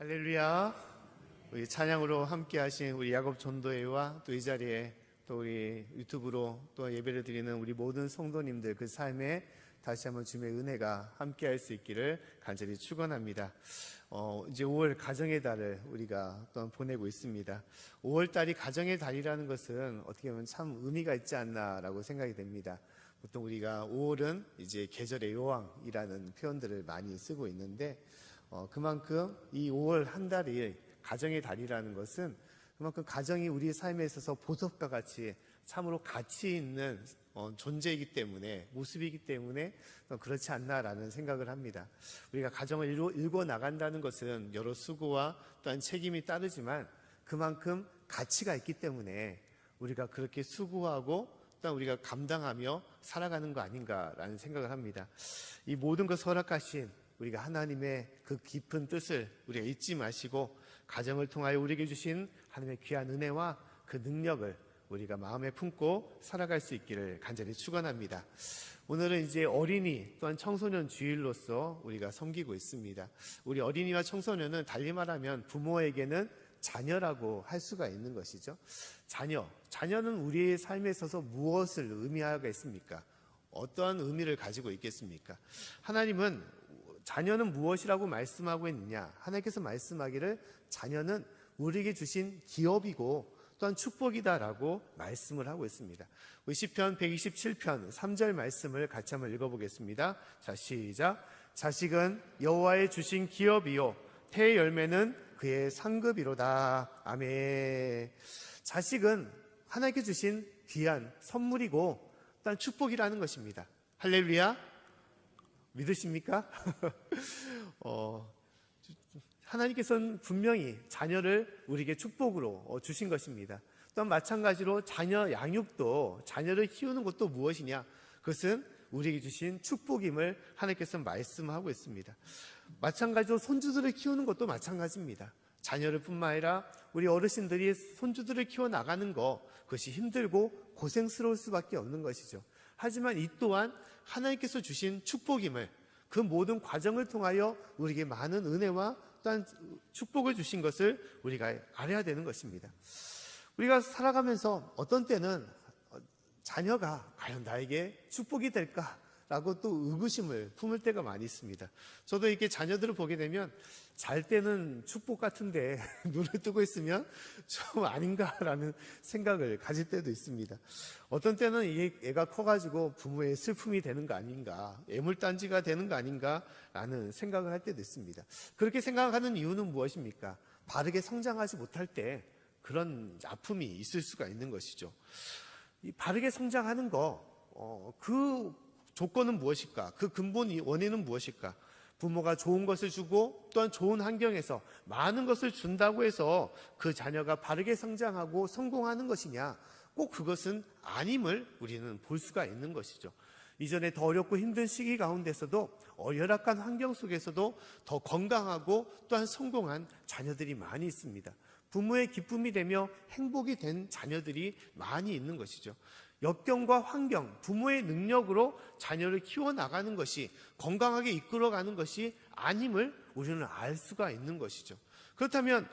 할렐루야. 우리 찬양으로 함께 하신 우리 야곱 전도회와 또 이 자리에 또 우리 유튜브로 또 예배를 드리는 우리 모든 성도님들 그 삶에 다시 한번 주님의 은혜가 함께 할 수 있기를 간절히 축원합니다. 이제 5월 가정의 달을 우리가 또한 보내고 있습니다. 5월 달이 가정의 달이라는 것은 어떻게 보면 참 의미가 있지 않나라고 생각이 됩니다. 보통 우리가 5월은 이제 계절의 여왕이라는 표현들을 많이 쓰고 있는데 그만큼 이 5월 한 달이 가정의 달이라는 것은 그만큼 가정이 우리 삶에 있어서 보석과 같이 참으로 가치 있는 존재이기 때문에, 모습이기 때문에 그렇지 않나라는 생각을 합니다. 우리가 가정을 일궈 나간다는 것은 여러 수고와 또한 책임이 따르지만 그만큼 가치가 있기 때문에 우리가 그렇게 수고하고 또한 우리가 감당하며 살아가는 거 아닌가라는 생각을 합니다. 이 모든 것을 허락하신 우리가 하나님의 그 깊은 뜻을 우리가 잊지 마시고 가정을 통하여 우리에게 주신 하나님의 귀한 은혜와 그 능력을 우리가 마음에 품고 살아갈 수 있기를 간절히 축원합니다. 오늘은 이제 어린이 또한 청소년 주일로서 우리가 섬기고 있습니다. 우리 어린이와 청소년은 달리 말하면 부모에게는 자녀라고 할 수가 있는 것이죠. 자녀는 우리의 삶에 있어서 무엇을 의미하겠습니까? 어떠한 의미를 가지고 있겠습니까? 하나님은 자녀는 무엇이라고 말씀하고 있느냐? 하나님께서 말씀하기를 자녀는 우리에게 주신 기업이고 또한 축복이다라고 말씀을 하고 있습니다. 우리 시편 127편 3절 말씀을 같이 한번 읽어보겠습니다. 자, 시작. 자식은 여호와의 주신 기업이요 태의 열매는 그의 상급이로다. 아멘. 자식은 하나님께 주신 귀한 선물이고 또한 축복이라는 것입니다. 할렐루야. 믿으십니까? 하나님께서는 분명히 자녀를 우리에게 축복으로 주신 것입니다. 또한 마찬가지로 자녀 양육도, 자녀를 키우는 것도 무엇이냐? 그것은 우리에게 주신 축복임을 하나님께서 말씀하고 있습니다. 마찬가지로 손주들을 키우는 것도 마찬가지입니다. 자녀를 뿐만 아니라 우리 어르신들이 손주들을 키워나가는 것, 그것이 힘들고 고생스러울 수밖에 없는 것이죠. 하지만 이 또한 하나님께서 주신 축복임을, 그 모든 과정을 통하여 우리에게 많은 은혜와 또한 축복을 주신 것을 우리가 알아야 되는 것입니다. 우리가 살아가면서 어떤 때는 자녀가 과연 나에게 축복이 될까라고 또 의구심을 품을 때가 많이 있습니다. 저도 이렇게 자녀들을 보게 되면 잘 때는 축복 같은데 눈을 뜨고 있으면 좀 아닌가라는 생각을 가질 때도 있습니다. 어떤 때는 이게 애가 커가지고 부모의 슬픔이 되는 거 아닌가, 애물단지가 되는 거 아닌가라는 생각을 할 때도 있습니다. 그렇게 생각하는 이유는 무엇입니까? 바르게 성장하지 못할 때 그런 아픔이 있을 수가 있는 것이죠. 이 바르게 성장하는 그 조건은 무엇일까? 그 근본 원인은 무엇일까? 부모가 좋은 것을 주고 또한 좋은 환경에서 많은 것을 준다고 해서 그 자녀가 바르게 성장하고 성공하는 것이냐? 꼭 그것은 아님을 우리는 볼 수가 있는 것이죠. 이전에 더 어렵고 힘든 시기 가운데서도 열악한 환경 속에서도 더 건강하고 또한 성공한 자녀들이 많이 있습니다. 부모의 기쁨이 되며 행복이 된 자녀들이 많이 있는 것이죠. 역경과 환경, 부모의 능력으로 자녀를 키워나가는 것이, 건강하게 이끌어가는 것이 아님을 우리는 알 수가 있는 것이죠. 그렇다면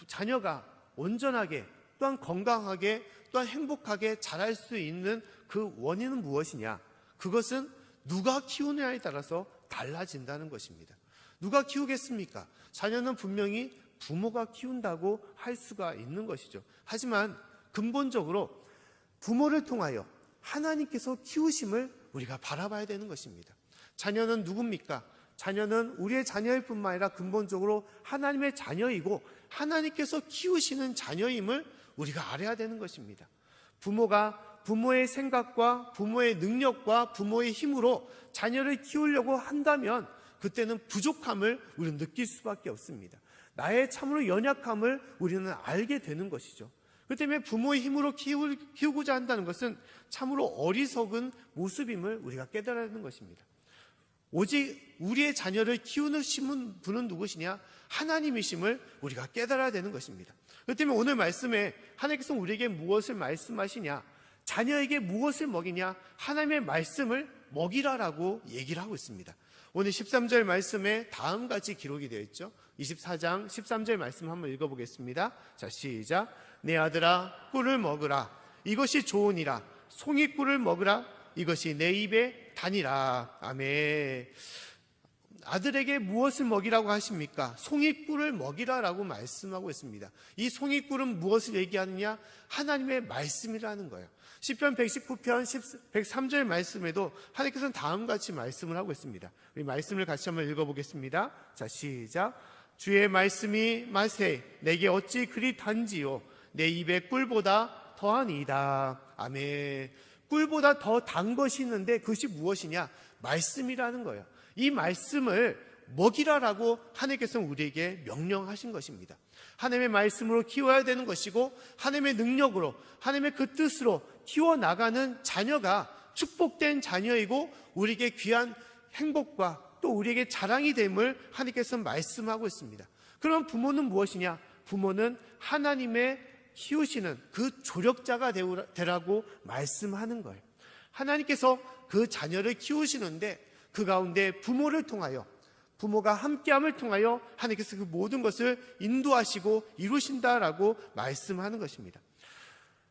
자녀가 온전하게 또한 건강하게 또한 행복하게 자랄 수 있는 그 원인은 무엇이냐? 그것은 누가 키우느냐에 따라서 달라진다는 것입니다. 누가 키우겠습니까? 자녀는 분명히 부모가 키운다고 할 수가 있는 것이죠. 하지만 근본적으로 부모를 통하여 하나님께서 키우심을 우리가 바라봐야 되는 것입니다. 자녀는 누굽니까? 자녀는 우리의 자녀일 뿐만 아니라 근본적으로 하나님의 자녀이고 하나님께서 키우시는 자녀임을 우리가 알아야 되는 것입니다. 부모가 부모의 생각과 부모의 능력과 부모의 힘으로 자녀를 키우려고 한다면 그때는 부족함을 우리는 느낄 수밖에 없습니다. 나의 참으로 연약함을 우리는 알게 되는 것이죠. 그렇기 때문에 부모의 힘으로 키우고자 한다는 것은 참으로 어리석은 모습임을 우리가 깨달아야 하는 것입니다. 오직 우리의 자녀를 키우는 분은 누구시냐? 하나님이심을 우리가 깨달아야 되는 것입니다. 그렇기 때문에 오늘 말씀에 하나님께서 우리에게 무엇을 말씀하시냐? 자녀에게 무엇을 먹이냐? 하나님의 말씀을 먹이라라고 얘기를 하고 있습니다. 오늘 13절 말씀에 다음 같이 기록이 되어 있죠. 24장 13절 말씀 한번 읽어보겠습니다. 자, 시작. 내 아들아, 꿀을 먹으라. 이것이 좋으니라. 송이꿀을 먹으라. 이것이 내 입에 다니라. 아멘. 아들에게 무엇을 먹이라고 하십니까? 송이꿀을 먹이라라고 말씀하고 있습니다. 이 송이꿀은 무엇을 얘기하느냐? 하나님의 말씀이라는 거예요. 시편 119편 103절 말씀에도 하나님께서는 다음과 같이 말씀을 하고 있습니다. 우리 말씀을 같이 한번 읽어보겠습니다. 자, 시작. 주의 말씀이 마세 내게 어찌 그리 단지요 내 입에 꿀보다 더하니이다. 아멘. 꿀보다 더 단 것이 있는데 그것이 무엇이냐? 말씀이라는 거예요. 이 말씀을 먹이라라고 하나님께서는 우리에게 명령하신 것입니다. 하나님의 말씀으로 키워야 되는 것이고 하나님의 능력으로 하나님의 그 뜻으로 키워나가는 자녀가 축복된 자녀이고 우리에게 귀한 행복과 또 우리에게 자랑이 됨을 하나님께서 말씀하고 있습니다. 그럼 부모는 무엇이냐? 부모는 하나님의 키우시는 그 조력자가 되라고 말씀하는 거예요. 하나님께서 그 자녀를 키우시는데 그 가운데 부모를 통하여 부모가 함께함을 통하여 하나님께서 그 모든 것을 인도하시고 이루신다라고 말씀하는 것입니다.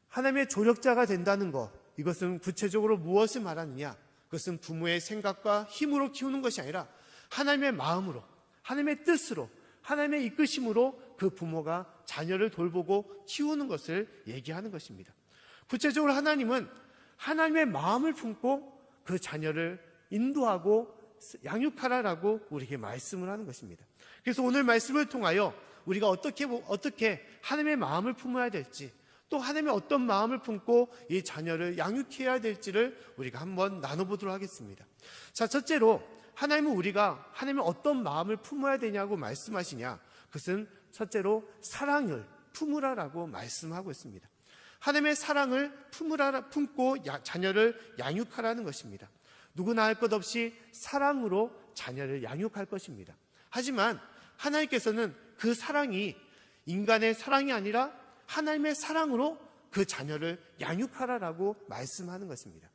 하나님의 조력자가 된다는 것, 이것은 구체적으로 무엇을 말하느냐? 그것은 부모의 생각과 힘으로 키우는 것이 아니라 하나님의 마음으로, 하나님의 뜻으로, 하나님의 이끄심으로 그 부모가 자녀를 돌보고 키우는 것을 얘기하는 것입니다. 구체적으로 하나님은 하나님의 마음을 품고 그 자녀를 인도하고 양육하라라고 우리에게 말씀을 하는 것입니다. 그래서 오늘 말씀을 통하여 우리가 어떻게 하나님의 마음을 품어야 될지, 또 하나님의 어떤 마음을 품고 이 자녀를 양육해야 될지를 우리가 한번 나눠보도록 하겠습니다. 자, 첫째로 하나님은 우리가 하나님의 어떤 마음을 품어야 되냐고 말씀하시냐? 그것은 첫째로 사랑을 품으라라고 말씀하고 있습니다. 하나님의 사랑을 품고 자녀를 양육하라는 것입니다. 누구나 할 것 없이 사랑으로 자녀를 양육할 것입니다. 하지만 하나님께서는 그 사랑이 인간의 사랑이 아니라 하나님의 사랑으로 그 자녀를 양육하라라고 말씀하는 것입니다.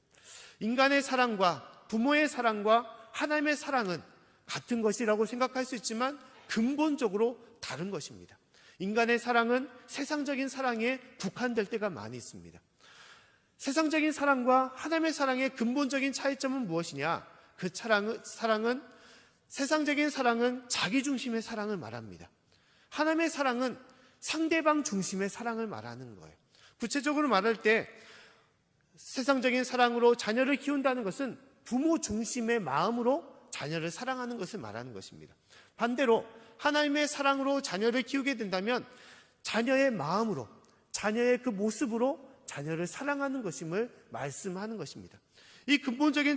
인간의 사랑과 부모의 사랑과 하나님의 사랑은 같은 것이라고 생각할 수 있지만 근본적으로 다른 것입니다. 인간의 사랑은 세상적인 사랑에 국한될 때가 많이 있습니다. 세상적인 사랑과 하나님의 사랑의 근본적인 차이점은 무엇이냐? 그 사랑은 세상적인 사랑은 자기 중심의 사랑을 말합니다. 하나님의 사랑은 상대방 중심의 사랑을 말하는 거예요. 구체적으로 말할 때 세상적인 사랑으로 자녀를 키운다는 것은 부모 중심의 마음으로 자녀를 사랑하는 것을 말하는 것입니다. 반대로 하나님의 사랑으로 자녀를 키우게 된다면 자녀의 마음으로, 자녀의 그 모습으로 자녀를 사랑하는 것임을 말씀하는 것입니다. 이 근본적인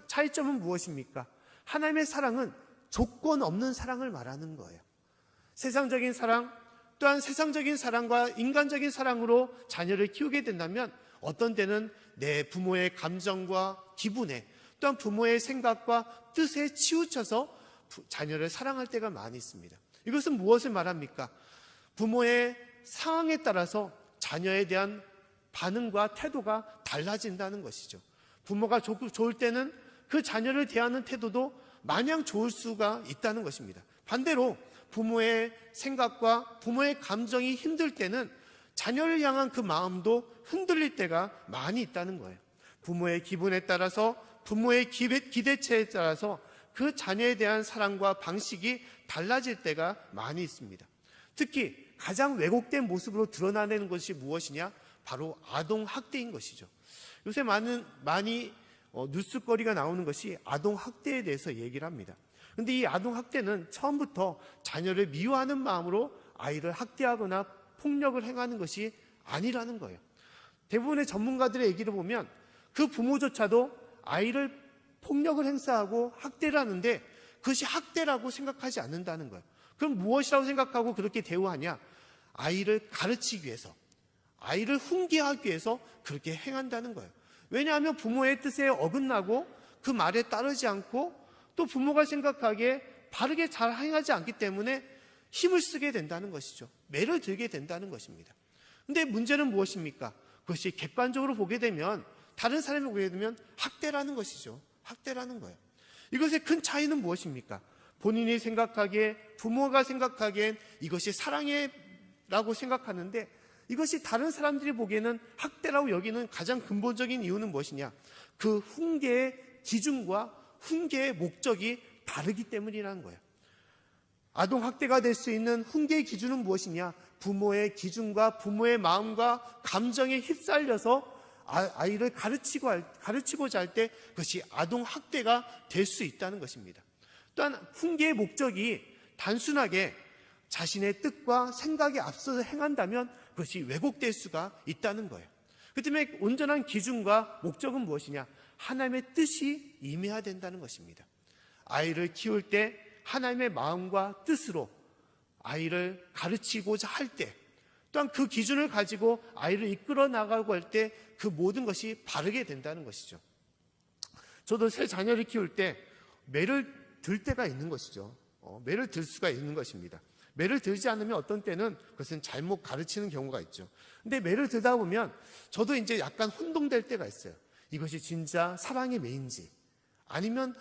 차이점은 무엇입니까? 하나님의 사랑은 조건 없는 사랑을 말하는 거예요. 세상적인 사랑, 또한 세상적인 사랑과 인간적인 사랑으로 자녀를 키우게 된다면 어떤 때는 내 부모의 감정과 기분에, 또한 부모의 생각과 뜻에 치우쳐서 자녀를 사랑할 때가 많이 있습니다. 이것은 무엇을 말합니까? 부모의 상황에 따라서 자녀에 대한 반응과 태도가 달라진다는 것이죠. 부모가 좋을 때는 그 자녀를 대하는 태도도 마냥 좋을 수가 있다는 것입니다. 반대로 부모의 생각과 부모의 감정이 힘들 때는 자녀를 향한 그 마음도 흔들릴 때가 많이 있다는 거예요. 부모의 기분에 따라서, 부모의 기대치에 따라서 그 자녀에 대한 사랑과 방식이 달라질 때가 많이 있습니다. 특히 가장 왜곡된 모습으로 드러나는 것이 무엇이냐? 바로 아동학대인 것이죠. 요새 많이 뉴스거리가 나오는 것이 아동학대에 대해서 얘기를 합니다. 그런데 이 아동학대는 처음부터 자녀를 미워하는 마음으로 아이를 학대하거나 폭력을 행하는 것이 아니라는 거예요. 대부분의 전문가들의 얘기를 보면 그 부모조차도 아이를 폭력을 행사하고 학대를 하는데 그것이 학대라고 생각하지 않는다는 거예요. 그럼 무엇이라고 생각하고 그렇게 대우하냐? 아이를 가르치기 위해서, 아이를 훈계하기 위해서 그렇게 행한다는 거예요. 왜냐하면 부모의 뜻에 어긋나고 그 말에 따르지 않고 또 부모가 생각하기에 바르게 잘 행하지 않기 때문에 힘을 쓰게 된다는 것이죠. 매를 들게 된다는 것입니다. 그런데 문제는 무엇입니까? 그것이 객관적으로 보게 되면, 다른 사람이 보게 되면 학대라는 것이죠. 학대라는 거예요. 이것의 큰 차이는 무엇입니까? 본인이 생각하기에, 부모가 생각하기엔 이것이 사랑이라고 생각하는데, 이것이 다른 사람들이 보기에는 학대라고 여기는 가장 근본적인 이유는 무엇이냐? 그 훈계의 기준과 훈계의 목적이 다르기 때문이라는 거예요. 아동학대가 될 수 있는 훈계의 기준은 무엇이냐? 부모의 기준과 부모의 마음과 감정에 휩쓸려서 아이를 가르치고자 할 때 그것이 아동학대가 될 수 있다는 것입니다. 또한 훈계의 목적이 단순하게 자신의 뜻과 생각에 앞서서 행한다면 그것이 왜곡될 수가 있다는 거예요. 그 때문에 온전한 기준과 목적은 무엇이냐? 하나님의 뜻이 임해야 된다는 것입니다. 아이를 키울 때 하나님의 마음과 뜻으로 아이를 가르치고자 할 때, 또한 그 기준을 가지고 아이를 이끌어 나가고 할 때 그 모든 것이 바르게 된다는 것이죠. 저도 새 자녀를 키울 때 매를 들 때가 있는 것이죠. 매를 들 수가 있는 것입니다. 매를 들지 않으면 어떤 때는 그것은 잘못 가르치는 경우가 있죠. 근데 매를 들다 보면 저도 이제 약간 혼동될 때가 있어요. 이것이 진짜 사랑의 매인지 아니면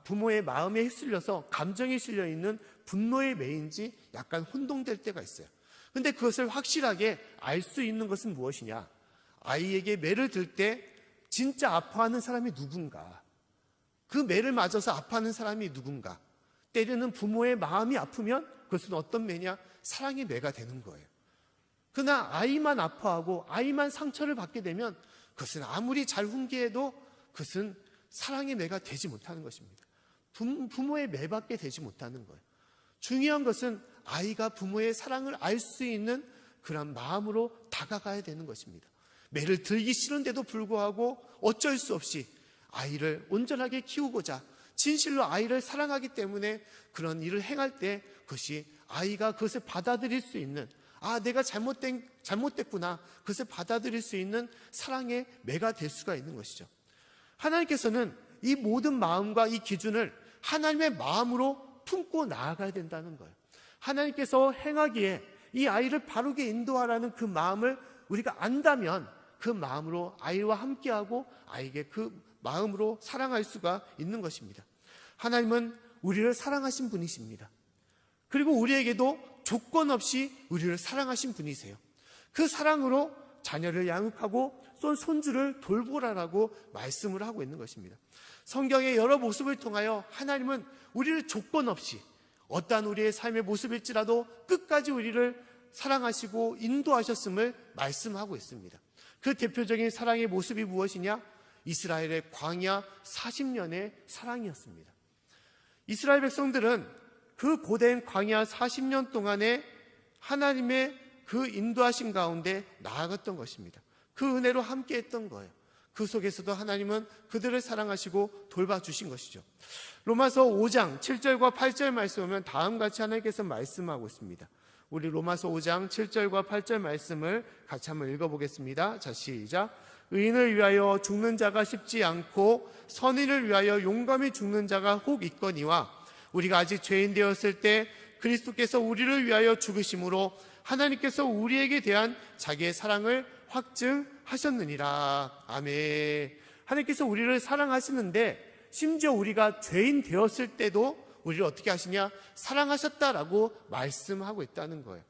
부모의 마음에 휩쓸려서 감정에 실려 있는 분노의 매인지 약간 혼동될 때가 있어요. 근데 그것을 확실하게 알 수 있는 것은 무엇이냐? 아이에게 매를 들 때 진짜 아파하는 사람이 누군가? 그 매를 맞아서 아파하는 사람이 누군가? 때로는 부모의 마음이 아프면 그것은 어떤 매냐? 사랑의 매가 되는 거예요. 그러나 아이만 아파하고 아이만 상처를 받게 되면 그것은 아무리 잘 훈계해도 그것은 사랑의 매가 되지 못하는 것입니다. 부모의 매밖에 되지 못하는 거예요. 중요한 것은 아이가 부모의 사랑을 알 수 있는 그런 마음으로 다가가야 되는 것입니다. 매를 들기 싫은데도 불구하고 어쩔 수 없이 아이를 온전하게 키우고자 진실로 아이를 사랑하기 때문에 그런 일을 행할 때 그것이 아이가 그것을 받아들일 수 있는, 내가 잘못됐구나, 그것을 받아들일 수 있는 사랑의 매가 될 수가 있는 것이죠. 하나님께서는 이 모든 마음과 이 기준을 하나님의 마음으로 품고 나아가야 된다는 거예요. 하나님께서 행하기에 이 아이를 바르게 인도하라는 그 마음을 우리가 안다면 그 마음으로 아이와 함께하고 아이에게 그 마음으로 사랑할 수가 있는 것입니다. 하나님은 우리를 사랑하신 분이십니다. 그리고 우리에게도 조건 없이 우리를 사랑하신 분이세요. 그 사랑으로 자녀를 양육하고 손주를 돌보라라고 말씀을 하고 있는 것입니다. 성경의 여러 모습을 통하여 하나님은 우리를 조건 없이 어떠한 우리의 삶의 모습일지라도 끝까지 우리를 사랑하시고 인도하셨음을 말씀하고 있습니다. 그 대표적인 사랑의 모습이 무엇이냐? 이스라엘의 광야 40년의 사랑이었습니다. 이스라엘 백성들은 그 고된 광야 40년 동안에 하나님의 그 인도하심 가운데 나아갔던 것입니다. 그 은혜로 함께 했던 거예요. 그 속에서도 하나님은 그들을 사랑하시고 돌봐주신 것이죠. 로마서 5장 7절과 8절 말씀 보면 다음같이 하나님께서 말씀하고 있습니다. 우리 로마서 5장 7절과 8절 말씀을 같이 한번 읽어보겠습니다. 자, 시작. 의인을 위하여 죽는 자가 쉽지 않고 선인을 위하여 용감히 죽는 자가 혹 있거니와 우리가 아직 죄인 되었을 때 그리스도께서 우리를 위하여 죽으심으로 하나님께서 우리에게 대한 자기의 사랑을 확증하셨느니라. 아멘. 하나님께서 우리를 사랑하시는데 심지어 우리가 죄인 되었을 때도 우리를 어떻게 하시냐? 사랑하셨다라고 말씀하고 있다는 거예요.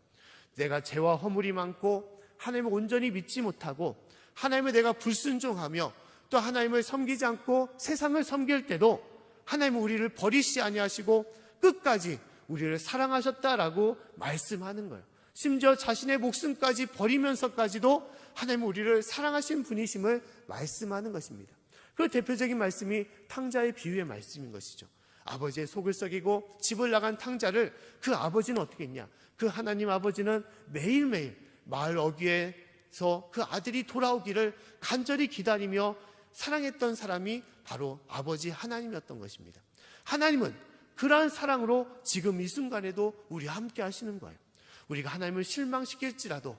내가 죄와 허물이 많고 하나님을 온전히 믿지 못하고 하나님을 내가 불순종하며 또 하나님을 섬기지 않고 세상을 섬길 때도 하나님은 우리를 버리시지 아니하시고 끝까지 우리를 사랑하셨다라고 말씀하는 거예요. 심지어 자신의 목숨까지 버리면서까지도 하나님은 우리를 사랑하신 분이심을 말씀하는 것입니다. 그 대표적인 말씀이 탕자의 비유의 말씀인 것이죠. 아버지의 속을 썩이고 집을 나간 탕자를 그 아버지는 어떻게 했냐? 그 하나님 아버지는 매일매일 마을 어귀에서 그 아들이 돌아오기를 간절히 기다리며 사랑했던 사람이 바로 아버지 하나님이었던 것입니다. 하나님은 그러한 사랑으로 지금 이 순간에도 우리와 함께 하시는 거예요. 우리가 하나님을 실망시킬지라도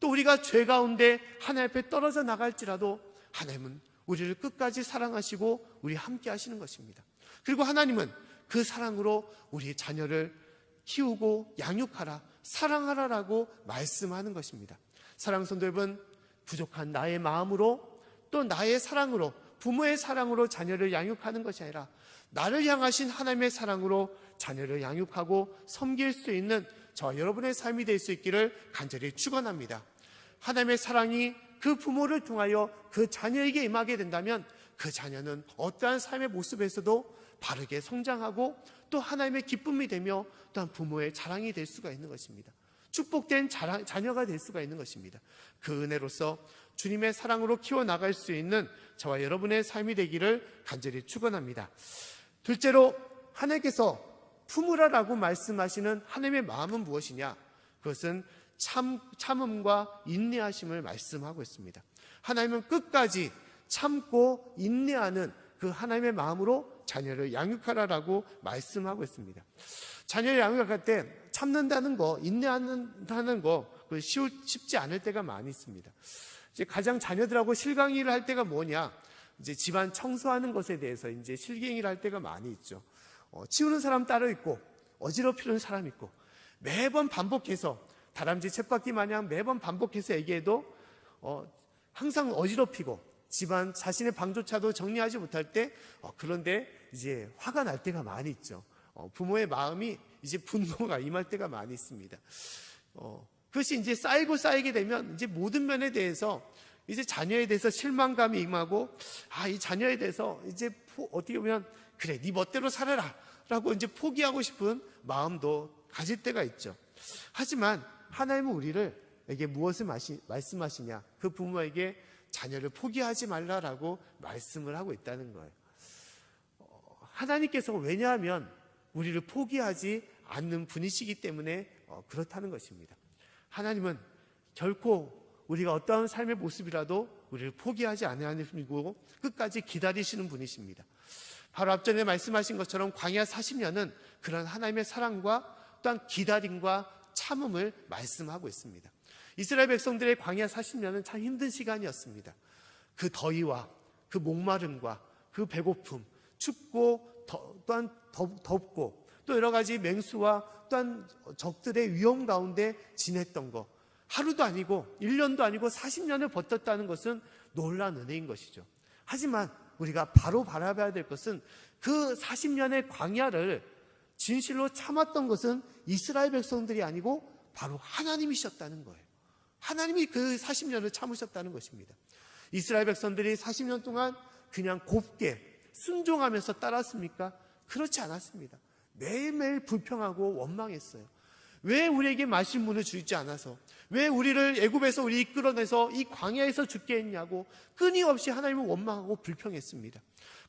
또 우리가 죄 가운데 하나님 앞에 떨어져 나갈지라도 하나님은 우리를 끝까지 사랑하시고 우리 함께 하시는 것입니다. 그리고 하나님은 그 사랑으로 우리의 자녀를 키우고 양육하라, 사랑하라라고 말씀하는 것입니다. 사랑하는 성도 여러분, 부족한 나의 마음으로 또 나의 사랑으로 부모의 사랑으로 자녀를 양육하는 것이 아니라 나를 향하신 하나님의 사랑으로 자녀를 양육하고 섬길 수 있는 저와 여러분의 삶이 될 수 있기를 간절히 축원합니다. 하나님의 사랑이 그 부모를 통하여 그 자녀에게 임하게 된다면 그 자녀는 어떠한 삶의 모습에서도 바르게 성장하고 또 하나님의 기쁨이 되며 또한 부모의 자랑이 될 수가 있는 것입니다. 축복된 자녀가 될 수가 있는 것입니다. 그 은혜로서 주님의 사랑으로 키워나갈 수 있는 저와 여러분의 삶이 되기를 간절히 축원합니다. 둘째로 하나님께서 품으라라고 말씀하시는 하나님의 마음은 무엇이냐? 그것은 참음과 인내하심을 말씀하고 있습니다. 하나님은 끝까지 참고 인내하는 그 하나님의 마음으로 자녀를 양육하라라고 말씀하고 있습니다. 자녀를 양육할 때 참는다는 거, 인내한다는 거 쉽지 않을 때가 많이 있습니다. 이제 가장 자녀들하고 실강의를 할 때가 뭐냐? 이제 집안 청소하는 것에 대해서 이제 실갱이를 할 때가 많이 있죠. 치우는 사람 따로 있고 어지럽히는 사람 있고 매번 반복해서 다람쥐 쳇바퀴 마냥 매번 반복해서 얘기해도 항상 어지럽히고 집안 자신의 방조차도 정리하지 못할 때 그런데 이제 화가 날 때가 많이 있죠. 부모의 마음이 이제 분노가 임할 때가 많이 있습니다. 그것이 이제 쌓이게 되면 이제 모든 면에 대해서 이제 자녀에 대해서 실망감이 임하고 이 자녀에 대해서 이제 어떻게 보면 그래 네 멋대로 살아라 라고 이제 포기하고 싶은 마음도 가질 때가 있죠. 하지만 하나님은 우리에게 무엇을 말씀하시냐? 그 부모에게 자녀를 포기하지 말라라고 말씀을 하고 있다는 거예요. 하나님께서 왜냐하면 우리를 포기하지 않는 분이시기 때문에 그렇다는 것입니다. 하나님은 결코 우리가 어떠한 삶의 모습이라도 우리를 포기하지 않으시는 분이고 끝까지 기다리시는 분이십니다. 바로 앞전에 말씀하신 것처럼 광야 40년은 그런 하나님의 사랑과 또한 기다림과 참음을 말씀하고 있습니다. 이스라엘 백성들의 광야 40년은 참 힘든 시간이었습니다. 그 더위와 그 목마름과 그 배고픔, 춥고 또한 덥고 또 여러 가지 맹수와 또한 적들의 위험 가운데 지냈던 것, 하루도 아니고 1년도 아니고 40년을 버텼다는 것은 놀라운 은혜인 것이죠. 하지만 우리가 바로 바라봐야 될 것은 그 40년의 광야를 진실로 참았던 것은 이스라엘 백성들이 아니고 바로 하나님이셨다는 거예요. 하나님이 그 40년을 참으셨다는 것입니다. 이스라엘 백성들이 40년 동안 그냥 곱게 순종하면서 따랐습니까? 그렇지 않았습니다. 매일매일 불평하고 원망했어요. 왜 우리에게 마실 문을 주지 않아서, 왜 우리를 애굽에서 우리 이끌어내서 이 광야에서 죽게 했냐고 끊임없이 하나님을 원망하고 불평했습니다.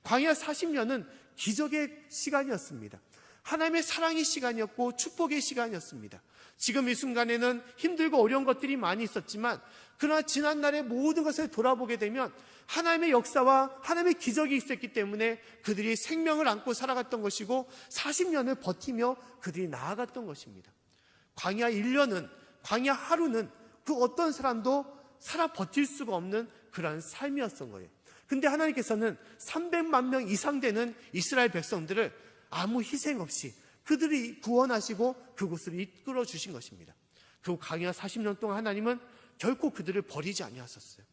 광야 40년은 기적의 시간이었습니다. 하나님의 사랑의 시간이었고 축복의 시간이었습니다. 지금 이 순간에는 힘들고 어려운 것들이 많이 있었지만 그러나 지난날의 모든 것을 돌아보게 되면 하나님의 역사와 하나님의 기적이 있었기 때문에 그들이 생명을 안고 살아갔던 것이고 40년을 버티며 그들이 나아갔던 것입니다. 광야 1년은, 광야 하루는 그 어떤 사람도 살아 버틸 수가 없는 그런 삶이었던 거예요. 근데 하나님께서는 300만 명 이상 되는 이스라엘 백성들을 아무 희생 없이 그들이 구원하시고 그곳을 이끌어 주신 것입니다. 그 광야 40년 동안 하나님은 결코 그들을 버리지 아니하셨어요.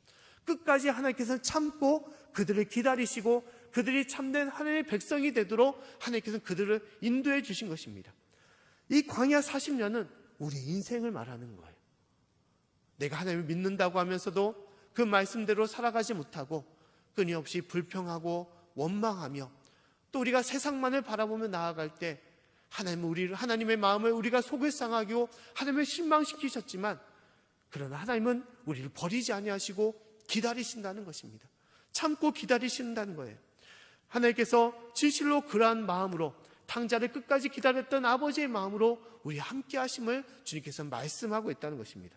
끝까지 하나님께서는 참고 그들을 기다리시고 그들이 참된 하나님의 백성이 되도록 하나님께서는 그들을 인도해 주신 것입니다. 이 광야 40년은 우리 인생을 말하는 거예요. 내가 하나님을 믿는다고 하면서도 그 말씀대로 살아가지 못하고 끊임없이 불평하고 원망하며 또 우리가 세상만을 바라보며 나아갈 때 하나님의 마음을 우리가 속을 상하고 하나님을 실망시키셨지만 그러나 하나님은 우리를 버리지 아니하시고 기다리신다는 것입니다. 참고 기다리신다는 거예요. 하나님께서 진실로 그러한 마음으로 탕자를 끝까지 기다렸던 아버지의 마음으로 우리 함께 하심을 주님께서 말씀하고 있다는 것입니다.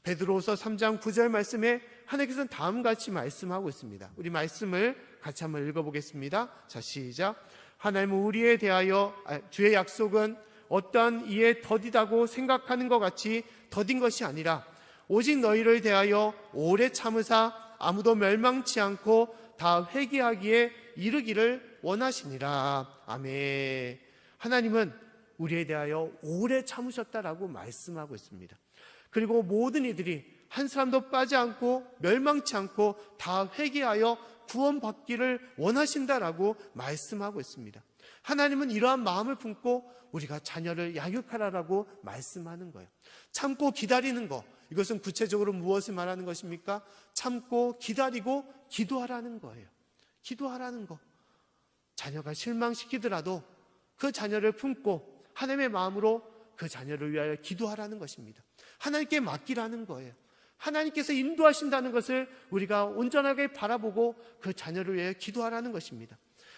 베드로후서 3장 9절 말씀에 하나님께서는 다음같이 말씀하고 있습니다. 우리 말씀을 같이 한번 읽어보겠습니다. 자, 시작. 하나님은 우리에 대하여 주의 약속은 어떠한 이에 더디다고 생각하는 것 같이 더딘 것이 아니라 오직 너희를 대하여 오래 참으사 아무도 멸망치 않고 다 회개하기에 이르기를 원하시니라. 아멘. 하나님은 우리에 대하여 오래 참으셨다라고 말씀하고 있습니다. 그리고 모든 이들이 한 사람도 빠지 않고 멸망치 않고 다 회개하여 구원받기를 원하신다라고 말씀하고 있습니다. 하나님은 이러한 마음을 품고 우리가 자녀를 양육하라라고 말씀하는 거예요. 참고 기다리는 거, 이것은 구체적으로 무엇을 말하는 것입니까? 참고 기다리고 기도하라는 거예요. 기도하라는 거. 자녀가 실망시키더라도 그 자녀를 품고 하나님의 마음으로 그 자녀를 위하여 기도하라는 것입니다. 하나님께 맡기라는 거예요. 하나님께서 인도하신다는 것을 우리가 온전하게 바라보고 그 자녀를 위해 기도하라는 것입니다.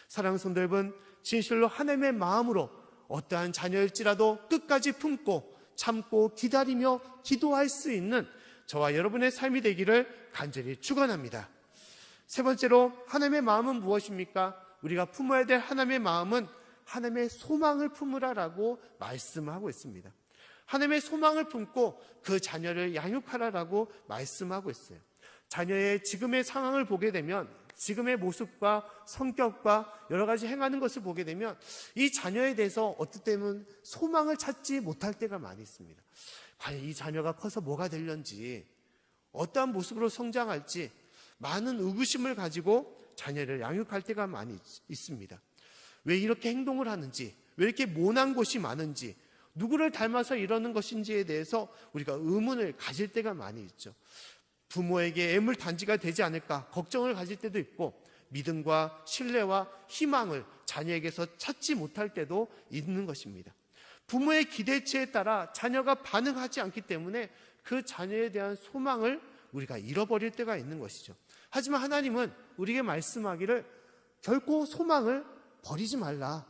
사랑하는 성도 여러분, 진실로 하나님의 마음으로 어떠한 자녀일지라도 끝까지 품고 참고 기다리며 기도할 수 있는 저와 여러분의 삶이 되기를 간절히 축원합니다. 세 번째로 하나님의 마음은 무엇입니까? 우리가 품어야 될 하나님의 마음은 하나님의 소망을 품으라라고 말씀하고 있습니다. 하나님의 소망을 품고 그 자녀를 양육하라라고 말씀하고 있어요. 자녀의 지금의 상황을 보게 되면, 지금의 모습과 성격과 여러 가지 행하는 것을 보게 되면 이 자녀에 대해서 어떨 때는 소망을 찾지 못할 때가 많이 있습니다. 과연 이 자녀가 커서 뭐가 될런지, 어떠한 모습으로 성장할지 많은 의구심을 가지고 자녀를 양육할 때가 많이 있습니다. 왜 이렇게 행동을 하는지, 왜 이렇게 모난 곳이 많은지, 누구를 닮아서 이러는 것인지에 대해서 우리가 의문을 가질 때가 많이 있죠. 부모에게 애물단지가 되지 않을까 걱정을 가질 때도 있고, 믿음과 신뢰와 희망을 자녀에게서 찾지 못할 때도 있는 것입니다. 부모의 기대치에 따라 자녀가 반응하지 않기 때문에 그 자녀에 대한 소망을 우리가 잃어버릴 때가 있는 것이죠. 하지만 하나님은 우리에게 말씀하기를 결코 소망을 버리지 말라.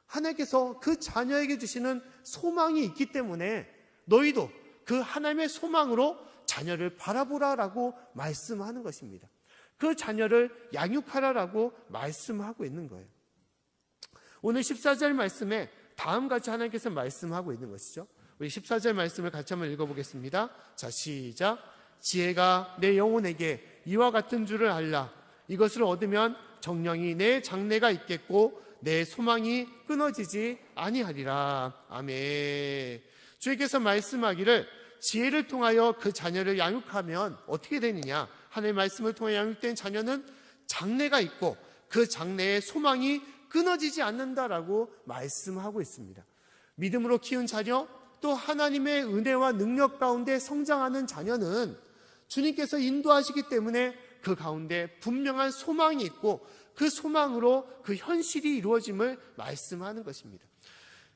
하나님께서 그 자녀에게 주시는 소망이 있기 때문에 너희도 그 하나님의 소망으로 자녀를 바라보라라고 말씀하는 것입니다. 그 자녀를 양육하라라고 말씀하고 있는 거예요. 오늘 14절 말씀에 다음같이 하나님께서 말씀하고 있는 것이죠. 우리 14절 말씀을 같이 한번 읽어보겠습니다. 자, 시작. 지혜가 내 영혼에게 이와 같은 줄을 알라. 이것을 얻으면 정령이 내 장래가 있겠고 내 소망이 끊어지지 아니하리라. 아멘. 주님께서 말씀하기를 지혜를 통하여 그 자녀를 양육하면 어떻게 되느냐? 하나님의 말씀을 통해 양육된 자녀는 장래가 있고 그 장래의 소망이 끊어지지 않는다라고 말씀하고 있습니다. 믿음으로 키운 자녀, 또 하나님의 은혜와 능력 가운데 성장하는 자녀는 주님께서 인도하시기 때문에 그 가운데 분명한 소망이 있고 그 소망으로 그 현실이 이루어짐을 말씀하는 것입니다.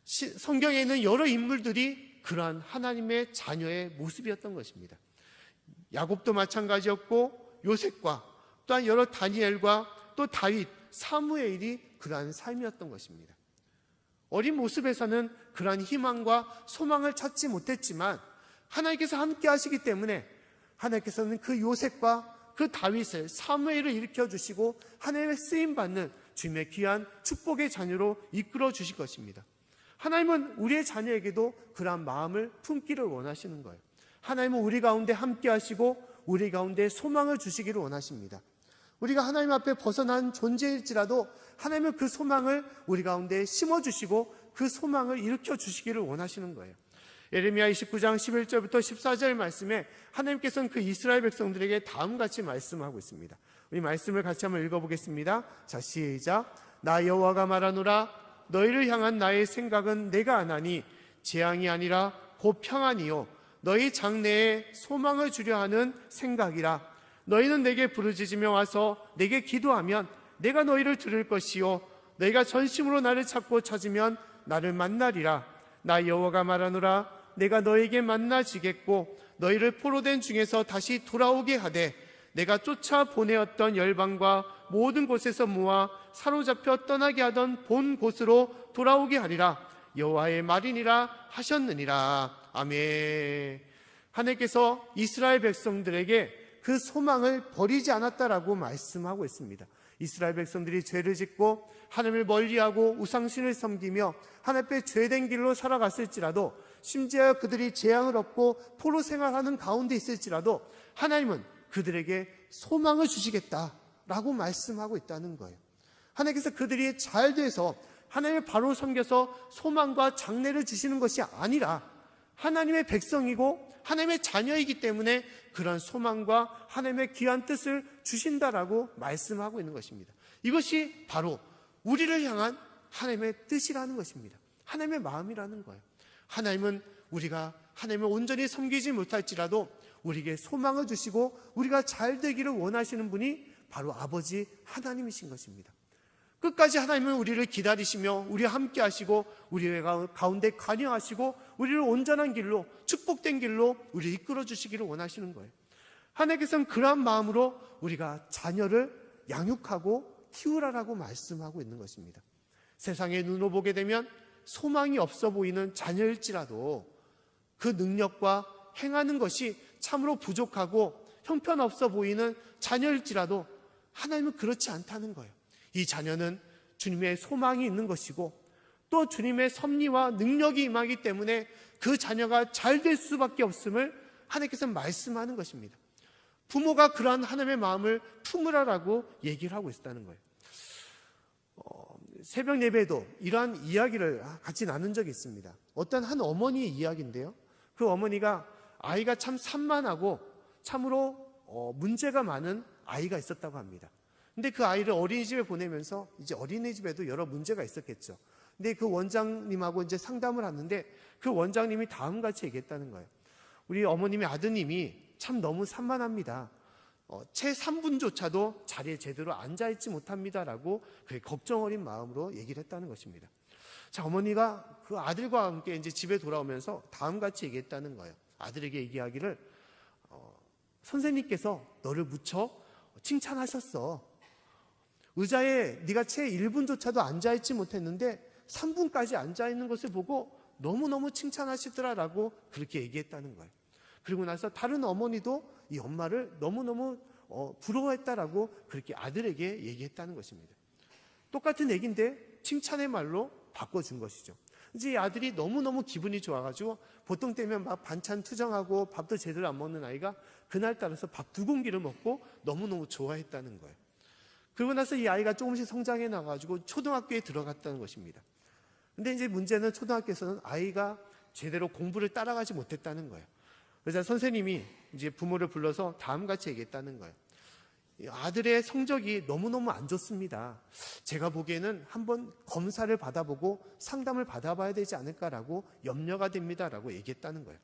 성경에 있는 여러 인물들이 그러한 하나님의 자녀의 모습이었던 것입니다. 야곱도 마찬가지였고 요셉과 또한 여러 다니엘과 또 다윗, 사무엘이 그러한 삶이었던 것입니다. 어린 모습에서는 그러한 희망과 소망을 찾지 못했지만 하나님께서 함께 하시기 때문에 하나님께서는 그 요셉과 그 다윗을, 사무엘을 일으켜주시고 하나님의 쓰임받는 주님의 귀한 축복의 자녀로 이끌어 주실 것입니다. 하나님은 우리의 자녀에게도 그러한 마음을 품기를 원하시는 거예요. 하나님은 우리 가운데 함께 하시고 우리 가운데 소망을 주시기를 원하십니다. 우리가 하나님 앞에 벗어난 존재일지라도 하나님은 그 소망을 우리 가운데 심어주시고 그 소망을 일으켜 주시기를 원하시는 거예요. 예레미야 29장 11절부터 14절 말씀에 하나님께서는 그 이스라엘 백성들에게 다음같이 말씀하고 있습니다. 우리 말씀을 같이 한번 읽어보겠습니다. 자, 시작. 나 여호와가 말하노라. 너희를 향한 나의 생각은 내가 아나니 재앙이 아니라 곧 평안이요 너희 장래에 소망을 주려 하는 생각이라. 너희는 내게 부르짖으며 와서 내게 기도하면 내가 너희를 들을 것이요 너희가 전심으로 나를 찾고 찾으면 나를 만나리라. 나 여호와가 말하노라. 내가 너희에게 만나지겠고 너희를 포로된 중에서 다시 돌아오게 하되 내가 쫓아 보내었던 열방과 모든 곳에서 모아 사로잡혀 떠나게 하던 본 곳으로 돌아오게 하리라. 여호와의 말이니라 하셨느니라. 아멘. 하나님께서 이스라엘 백성들에게 그 소망을 버리지 않았다라고 말씀하고 있습니다. 이스라엘 백성들이 죄를 짓고 하나님을 멀리하고 우상신을 섬기며 하나님 앞에 죄된 길로 살아갔을지라도, 심지어 그들이 재앙을 얻고 포로 생활하는 가운데 있을지라도 하나님은 그들에게 소망을 주시겠다라고 말씀하고 있다는 거예요. 하나님께서 그들이 잘 돼서 하나님을 바로 섬겨서 소망과 장래를 주시는 것이 아니라 하나님의 백성이고 하나님의 자녀이기 때문에 그런 소망과 하나님의 귀한 뜻을 주신다라고 말씀하고 있는 것입니다. 이것이 바로 우리를 향한 하나님의 뜻이라는 것입니다. 하나님의 마음이라는 거예요. 하나님은 우리가 하나님을 온전히 섬기지 못할지라도 우리에게 소망을 주시고 우리가 잘 되기를 원하시는 분이 바로 아버지 하나님이신 것입니다. 끝까지 하나님은 우리를 기다리시며 우리와 함께 하시고 우리 가운데 관여하시고 우리를 온전한 길로, 축복된 길로 우리를 이끌어 주시기를 원하시는 거예요. 하나님께서는 그러한 마음으로 우리가 자녀를 양육하고 키우라라고 말씀하고 있는 것입니다. 세상의 눈으로 보게 되면 소망이 없어 보이는 자녀일지라도 그 능력과 행하는 것이 참으로 부족하고 형편없어 보이는 자녀일지라도 하나님은 그렇지 않다는 거예요. 이 자녀는 주님의 소망이 있는 것이고 또 주님의 섭리와 능력이 임하기 때문에 그 자녀가 잘 될 수밖에 없음을 하나님께서 말씀하는 것입니다. 부모가 그러한 하나님의 마음을 품으라라고 얘기를 하고 있다는 거예요. 새벽 예배에도 이러한 이야기를 같이 나눈 적이 있습니다. 어떤 한 어머니의 이야기인데요. 그 어머니가 아이가 참 산만하고 참으로 문제가 많은 아이가 있었다고 합니다. 근데 그 아이를 어린이집에 보내면서 이제 어린이집에도 여러 문제가 있었겠죠. 근데 그 원장님하고 이제 상담을 하는데 그 원장님이 다음과 같이 얘기했다는 거예요. 우리 어머님의 아드님이 참 너무 산만합니다. 채 3분조차도 자리에 제대로 앉아있지 못합니다라고 그 걱정 어린 마음으로 얘기를 했다는 것입니다. 자, 어머니가 그 아들과 함께 이제 집에 돌아오면서 다음과 같이 얘기했다는 거예요. 아들에게 얘기하기를 선생님께서 너를 무척 칭찬하셨어. 의자에 네가 채 1분조차도 앉아있지 못했는데 3분까지 앉아있는 것을 보고 너무너무 칭찬하시더라라고 그렇게 얘기했다는 거예요. 그리고 나서 다른 어머니도 이 엄마를 너무너무 부러워했다라고 그렇게 아들에게 얘기했다는 것입니다. 똑같은 얘기인데 칭찬의 말로 바꿔준 것이죠. 이제 이 아들이 너무너무 기분이 좋아가지고 보통 때면 막 반찬 투정하고 밥도 제대로 안 먹는 아이가 그날따라서 밥 2공기를 먹고 너무너무 좋아했다는 거예요. 그러고 나서 이 아이가 조금씩 성장해 나가지고 초등학교에 들어갔다는 것입니다. 근데 이제 문제는 초등학교에서는 아이가 제대로 공부를 따라가지 못했다는 거예요. 그래서 선생님이 이제 부모를 불러서 다음같이 얘기했다는 거예요. 아들의 성적이 너무너무 안 좋습니다. 제가 보기에는 한번 검사를 받아보고 상담을 받아봐야 되지 않을까라고 염려가 됩니다라고 얘기했다는 거예요.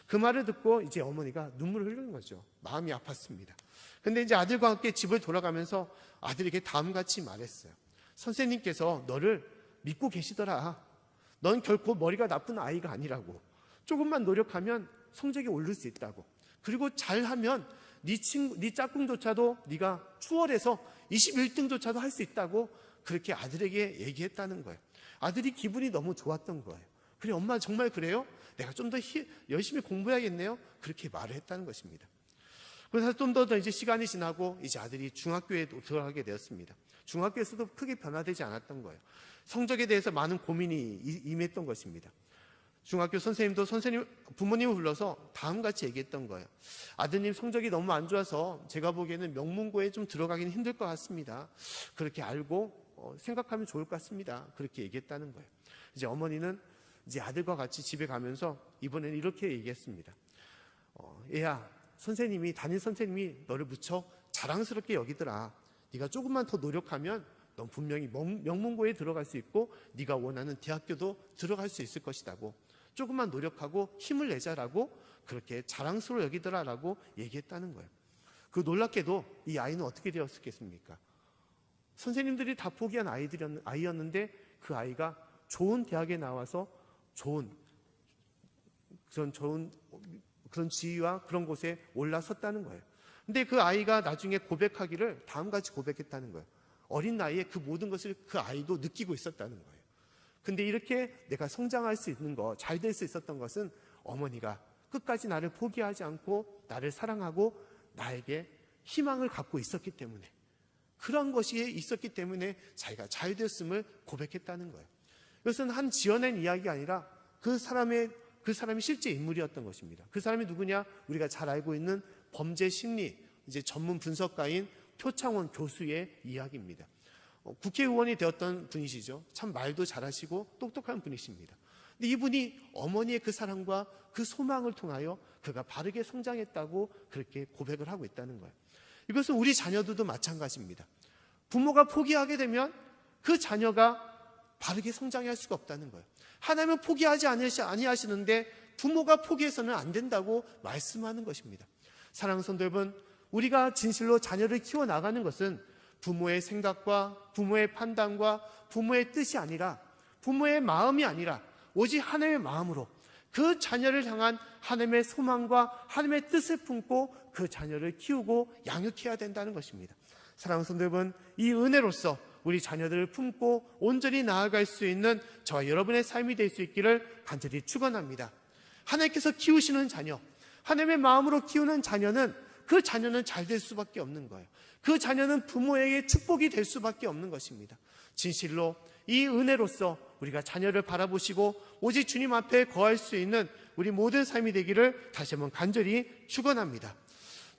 그 말을 듣고 이제 어머니가 눈물을 흘리는 거죠. 마음이 아팠습니다. 근데 이제 아들과 함께 집을 돌아가면서 아들에게 다음같이 말했어요. 선생님께서 너를 믿고 계시더라. 넌 결코 머리가 나쁜 아이가 아니라고. 조금만 노력하면 성적이 오를 수 있다고. 그리고 잘하면 네 짝꿍조차도 네가 추월해서 21등조차도 할 수 있다고 그렇게 아들에게 얘기했다는 거예요. 아들이 기분이 너무 좋았던 거예요. 그래, 엄마 정말 그래요? 내가 좀 더 열심히 공부해야겠네요. 그렇게 말을 했다는 것입니다. 그래서 좀 더 이제 시간이 지나고 이제 아들이 중학교에 들어가게 되었습니다. 중학교에서도 크게 변화되지 않았던 거예요. 성적에 대해서 많은 고민이 임했던 것입니다. 중학교 선생님도 부모님을 불러서 다음같이 얘기했던 거예요. 아드님 성적이 너무 안 좋아서 제가 보기에는 명문고에 좀 들어가기는 힘들 것 같습니다. 그렇게 알고 생각하면 좋을 것 같습니다. 그렇게 얘기했다는 거예요. 이제 어머니는 이제 아들과 같이 집에 가면서 이번에는 이렇게 얘기했습니다. 얘야, 담임 선생님이 너를 무척 자랑스럽게 여기더라. 네가 조금만 더 노력하면 넌 분명히 명문고에 들어갈 수 있고 네가 원하는 대학교도 들어갈 수 있을 것이라고. 조금만 노력하고 힘을 내자라고 그렇게 자랑스러워 여기더라라고 얘기했다는 거예요. 그 놀랍게도 이 아이는 어떻게 되었겠습니까? 선생님들이 다 포기한 아이였는데 그 아이가 좋은 대학에 나와서 좋은 그런 지위와 그런 곳에 올라섰다는 거예요. 근데 그 아이가 나중에 고백하기를 다음같이 고백했다는 거예요. 어린 나이에 그 모든 것을 그 아이도 느끼고 있었다는 거예요. 근데 이렇게 내가 성장할 수 있는 것, 잘 될 수 있었던 것은 어머니가 끝까지 나를 포기하지 않고 나를 사랑하고 나에게 희망을 갖고 있었기 때문에, 그런 것이 있었기 때문에 자기가 잘 됐음을 고백했다는 거예요. 이것은 한 지어낸 이야기가 아니라 그 사람이 실제 인물이었던 것입니다. 그 사람이 누구냐? 우리가 잘 알고 있는 범죄 심리 이제 전문 분석가인 표창원 교수의 이야기입니다. 국회의원이 되었던 분이시죠. 참 말도 잘하시고 똑똑한 분이십니다. 근데 이분이 어머니의 그 사랑과 그 소망을 통하여 그가 바르게 성장했다고 그렇게 고백을 하고 있다는 거예요. 이것은 우리 자녀들도 마찬가지입니다. 부모가 포기하게 되면 그 자녀가 바르게 성장할 수가 없다는 거예요. 하나님은 포기하지 아니하시는데 부모가 포기해서는 안 된다고 말씀하는 것입니다. 사랑하는 성도 여러분, 우리가 진실로 자녀를 키워나가는 것은 부모의 생각과 부모의 판단과 부모의 뜻이 아니라, 부모의 마음이 아니라 오직 하나님의 마음으로 그 자녀를 향한 하나님의 소망과 하나님의 뜻을 품고 그 자녀를 키우고 양육해야 된다는 것입니다. 사랑하는 성도 여러분, 이 은혜로서 우리 자녀들을 품고 온전히 나아갈 수 있는 저와 여러분의 삶이 될 수 있기를 간절히 축원합니다. 하나님께서 키우시는 자녀, 하나님의 마음으로 키우는 자녀는 그 자녀는 잘 될 수밖에 없는 거예요. 그 자녀는 부모에게 축복이 될 수밖에 없는 것입니다. 진실로 이 은혜로서 우리가 자녀를 바라보시고 오직 주님 앞에 거할 수 있는 우리 모든 삶이 되기를 다시 한번 간절히 축원합니다.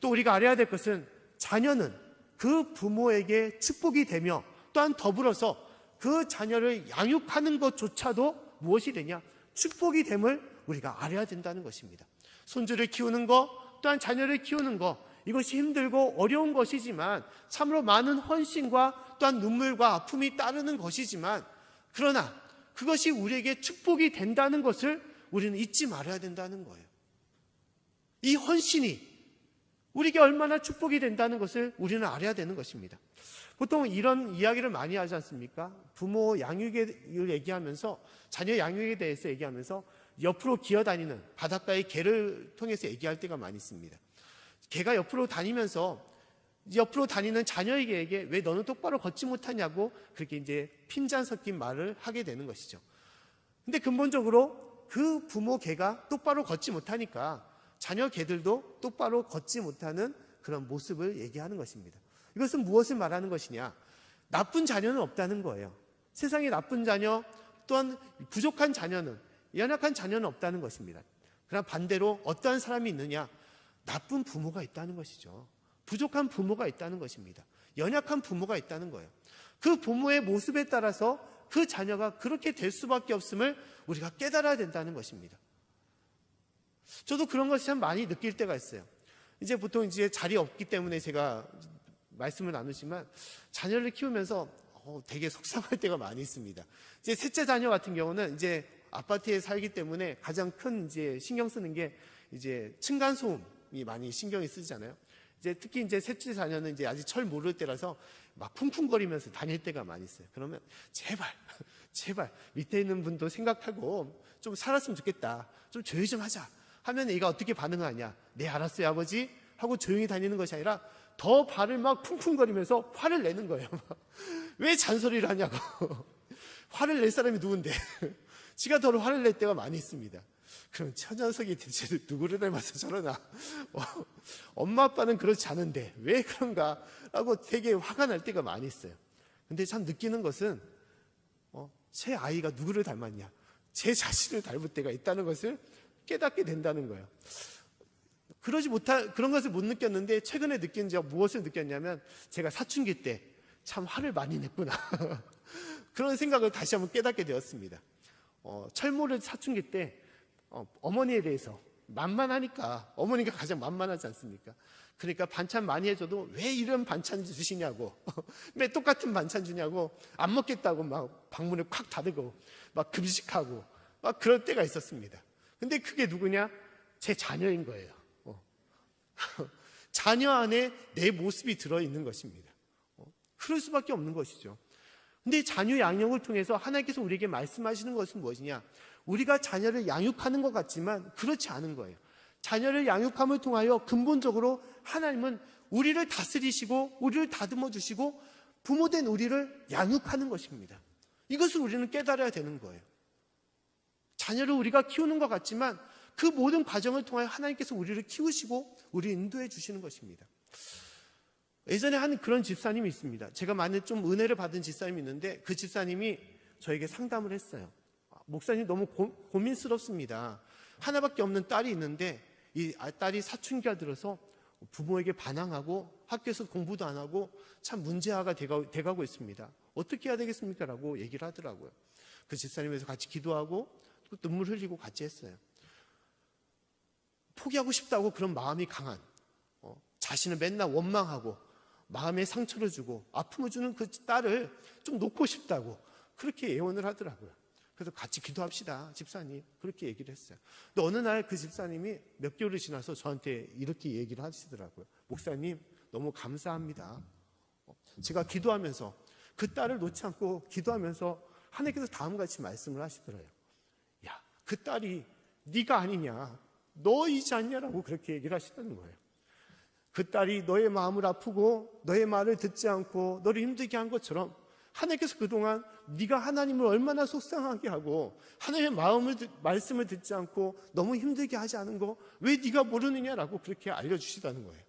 또 우리가 알아야 될 것은 자녀는 그 부모에게 축복이 되며 또한 더불어서 그 자녀를 양육하는 것조차도 무엇이 되냐? 축복이 됨을 우리가 알아야 된다는 것입니다. 손주를 키우는 것, 또한 자녀를 키우는 것, 이것이 힘들고 어려운 것이지만 참으로 많은 헌신과 또한 눈물과 아픔이 따르는 것이지만, 그러나 그것이 우리에게 축복이 된다는 것을 우리는 잊지 말아야 된다는 거예요. 이 헌신이 우리에게 얼마나 축복이 된다는 것을 우리는 알아야 되는 것입니다. 보통 이런 이야기를 많이 하지 않습니까? 부모 양육을 얘기하면서, 자녀 양육에 대해서 얘기하면서 옆으로 기어다니는 바닷가의 개를 통해서 얘기할 때가 많이 있습니다. 개가 옆으로 다니면서 옆으로 다니는 자녀에게 왜 너는 똑바로 걷지 못하냐고 그렇게 이제 핀잔 섞인 말을 하게 되는 것이죠. 근데 근본적으로 그 부모 개가 똑바로 걷지 못하니까 자녀 개들도 똑바로 걷지 못하는 그런 모습을 얘기하는 것입니다. 이것은 무엇을 말하는 것이냐? 나쁜 자녀는 없다는 거예요. 세상에 나쁜 자녀, 또한 부족한 자녀는, 연약한 자녀는 없다는 것입니다. 그러나 반대로 어떠한 사람이 있느냐? 나쁜 부모가 있다는 것이죠. 부족한 부모가 있다는 것입니다. 연약한 부모가 있다는 거예요. 그 부모의 모습에 따라서 그 자녀가 그렇게 될 수밖에 없음을 우리가 깨달아야 된다는 것입니다. 저도 그런 것을 참 많이 느낄 때가 있어요. 이제 보통 이제 자리 없기 때문에 제가 말씀을 나누지만 자녀를 키우면서 되게 속상할 때가 많이 있습니다. 이제 셋째 자녀 같은 경우는 이제 아파트에 살기 때문에 가장 큰 이제 신경 쓰는 게 이제 층간 소음이 많이 신경이 쓰잖아요. 이제 특히 이제 셋째 자녀는 이제 아직 철 모를 때라서 막 쿵쿵거리면서 다닐 때가 많이 있어요. 그러면 제발 밑에 있는 분도 생각하고 좀 살았으면 좋겠다. 좀 조용히 좀 하자. 하면 얘가 어떻게 반응하냐? 네, 알았어요, 아버지. 하고 조용히 다니는 것이 아니라 더 발을 막 쿵쿵거리면서 화를 내는 거예요. 왜 잔소리를 하냐고. 화를 낼 사람이 누군데. 지가 더 화를 낼 때가 많이 있습니다. 그럼 저 녀석이 대체 누구를 닮아서 저러나. 엄마 아빠는 그렇지 않은데 왜 그런가 라고 되게 화가 날 때가 많이 있어요. 근데 참 느끼는 것은 제 아이가 누구를 닮았냐, 제 자신을 닮을 때가 있다는 것을 깨닫게 된다는 거예요. 그런 것을 못 느꼈는데 최근에 느낀 적, 무엇을 느꼈냐면 제가 사춘기 때 참 화를 많이 냈구나. 그런 생각을 다시 한번 깨닫게 되었습니다. 철모를 사춘기 때 어머니에 대해서 만만하니까, 어머니가 가장 만만하지 않습니까? 그러니까 반찬 많이 해줘도 왜 이런 반찬 주시냐고, 왜 똑같은 반찬 주냐고, 안 먹겠다고 막 방문을 콱 닫고 막 금식하고 막 그럴 때가 있었습니다. 근데 그게 누구냐? 제 자녀인 거예요. 자녀 안에 내 모습이 들어있는 것입니다. 그럴 수밖에 없는 것이죠. 근데 자녀 양육을 통해서 하나님께서 우리에게 말씀하시는 것은 무엇이냐? 우리가 자녀를 양육하는 것 같지만 그렇지 않은 거예요. 자녀를 양육함을 통하여 근본적으로 하나님은 우리를 다스리시고 우리를 다듬어 주시고 부모된 우리를 양육하는 것입니다. 이것을 우리는 깨달아야 되는 거예요. 자녀를 우리가 키우는 것 같지만 그 모든 과정을 통하여 하나님께서 우리를 키우시고 우리를 인도해 주시는 것입니다. 예전에 한 그런 집사님이 있습니다. 제가 많이 좀 은혜를 받은 집사님이 있는데 그 집사님이 저에게 상담을 했어요. 목사님 너무 고민스럽습니다. 하나밖에 없는 딸이 있는데 이 딸이 사춘기가 들어서 부모에게 반항하고 학교에서 공부도 안 하고 참 문제아가 돼가고 있습니다. 어떻게 해야 되겠습니까? 라고 얘기를 하더라고요. 그 집사님에서 같이 기도하고 눈물 흘리고 같이 했어요. 포기하고 싶다고 그런 마음이 강한, 자신을 맨날 원망하고 마음에 상처를 주고 아픔을 주는 그 딸을 좀 놓고 싶다고 그렇게 예언을 하더라고요. 그래서 같이 기도합시다, 집사님. 그렇게 얘기를 했어요. 근데 어느 날 그 집사님이 몇 개월이 지나서 저한테 이렇게 얘기를 하시더라고요. 목사님, 너무 감사합니다. 제가 기도하면서 그 딸을 놓지 않고 기도하면서 하나님께서 다음같이 말씀을 하시더래요. 야, 그 딸이 네가 아니냐, 너이지 않냐라고 그렇게 얘기를 하시다는 거예요. 그 딸이 너의 마음을 아프고 너의 말을 듣지 않고 너를 힘들게 한 것처럼 하나님께서 그동안 네가 하나님을 얼마나 속상하게 하고 하나님의 말씀을 듣지 않고 너무 힘들게 하지 않은 거 왜 네가 모르느냐라고 그렇게 알려주시다는 거예요.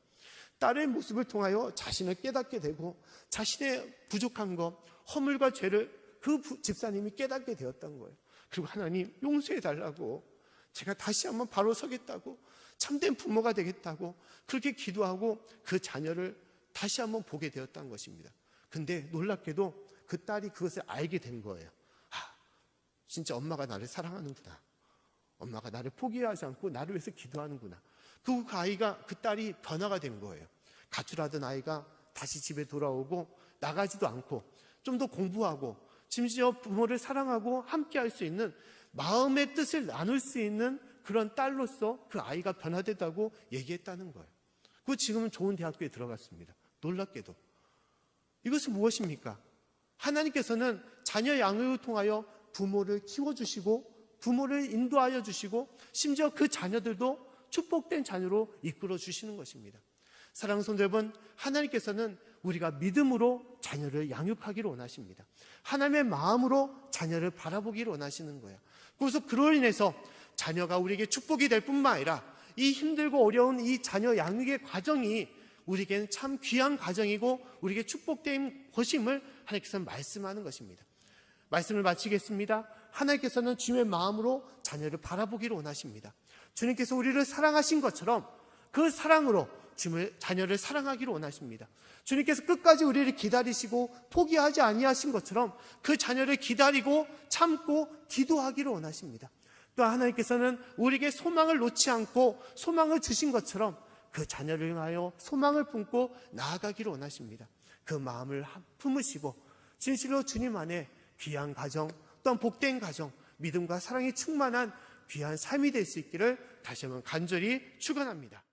딸의 모습을 통하여 자신을 깨닫게 되고 자신의 부족한 것, 허물과 죄를 그 집사님이 깨닫게 되었던 거예요. 그리고 하나님 용서해 달라고, 제가 다시 한번 바로 서겠다고, 참된 부모가 되겠다고 그렇게 기도하고 그 자녀를 다시 한번 보게 되었다는 것입니다. 근데 놀랍게도 그 딸이 그것을 알게 된 거예요. 진짜 엄마가 나를 사랑하는구나. 엄마가 나를 포기하지 않고 나를 위해서 기도하는구나. 그 아이가, 그 딸이 변화가 된 거예요. 가출하던 아이가 다시 집에 돌아오고 나가지도 않고 좀 더 공부하고 심지어 부모를 사랑하고 함께 할 수 있는, 마음의 뜻을 나눌 수 있는 그런 딸로서 그 아이가 변화됐다고 얘기했다는 거예요. 그 지금은 좋은 대학교에 들어갔습니다. 놀랍게도. 이것은 무엇입니까? 하나님께서는 자녀 양육을 통하여 부모를 키워주시고 부모를 인도하여 주시고 심지어 그 자녀들도 축복된 자녀로 이끌어 주시는 것입니다. 사랑하는 성도 여러분, 하나님께서는 우리가 믿음으로 자녀를 양육하기를 원하십니다. 하나님의 마음으로 자녀를 바라보기를 원하시는 거예요. 그래서 그로 인해서 자녀가 우리에게 축복이 될 뿐만 아니라 이 힘들고 어려운 이 자녀 양육의 과정이 우리에게는 참 귀한 과정이고 우리에게 축복된 것임을 하나님께서는 말씀하는 것입니다. 말씀을 마치겠습니다. 하나님께서는 주님의 마음으로 자녀를 바라보기를 원하십니다. 주님께서 우리를 사랑하신 것처럼 그 사랑으로 자녀를 사랑하기를 원하십니다. 주님께서 끝까지 우리를 기다리시고 포기하지 아니하신 것처럼 그 자녀를 기다리고 참고 기도하기를 원하십니다. 또 하나님께서는 우리에게 소망을 놓지 않고 소망을 주신 것처럼 그 자녀를 향하여 소망을 품고 나아가기를 원하십니다. 그 마음을 품으시고 진실로 주님 안에 귀한 가정, 또한 복된 가정, 믿음과 사랑이 충만한 귀한 삶이 될 수 있기를 다시 한번 간절히 축원합니다.